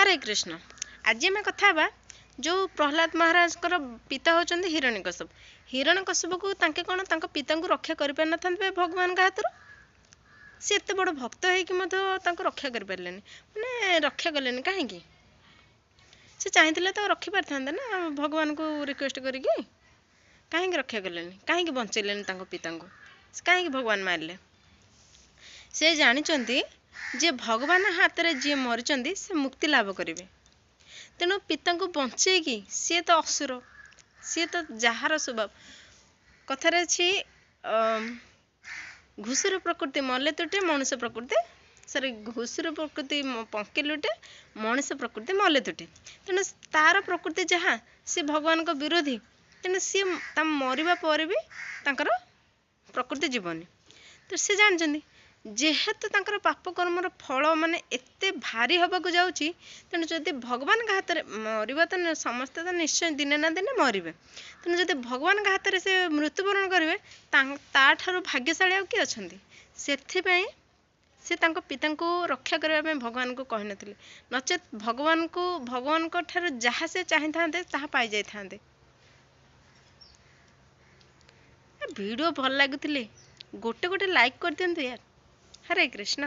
हरे कृष्ण। आज आम कथा बा जो प्रहलाद महाराज पिता होचंदी हिरण्यकश्यप। हिरण्यकश्यप को तांके कौन तांको पिता को रक्षा कर पार नथांते भगवान का हाथरू। से एते बड़ भक्त होइकि मधो तांको रक्षा कर पारलेनी, माने रक्षा कलेनी काहेकि से चाहिथिले तो रखी पारथांते ना भगवान को रिक्वेस्ट करिकि। काहेकि रक्षा कलेनी, काहेकि बंचेलेनी तांको पिता को, काहेकि भगवान मारले। से जानिचंती जे भगवान हाथ रे जी मरिचंदी से मुक्ति लाभ करेंगे। तेणु पिता को बंचेगी सी तो असुर, सी तो जार स्वभाव कथार अच्छी घुषुर प्रकृति मले तुटे मनुष्य प्रकृति सरी घुषुर प्रकृति पंके लुटे मनुष्य प्रकृति मले तुटे। तेणु तार प्रकृति जहाँ सी भगवान को विरोधी, तेणु सी मरवा पर भी तांकर प्रकृति जीवनी। तो सी जानते जेहेतु तांकर पाप कर्मर फल माने एते भारी हबाकू जाउची, तेणु जदि भगवान का हाथ मरवा तो समस्ते तो निश्चय दिने ना दिने मरबे। तेणु जदि भगवान का हाथ से मृत्युवरण करेंगे ताठारु भाग्यशाली आउ किए अछंती। सेथिपई से तांको पिता को रक्षा करने भगवान को कहि नथिले, नचेत भगवान को भगवान को ठारु जहाँ से चाहि थांते ताहा पाई जाई थांते। वीडियो भल लागुथिले गोटे गोटे लाइक कर दियंतु यार। हरे कृष्ण।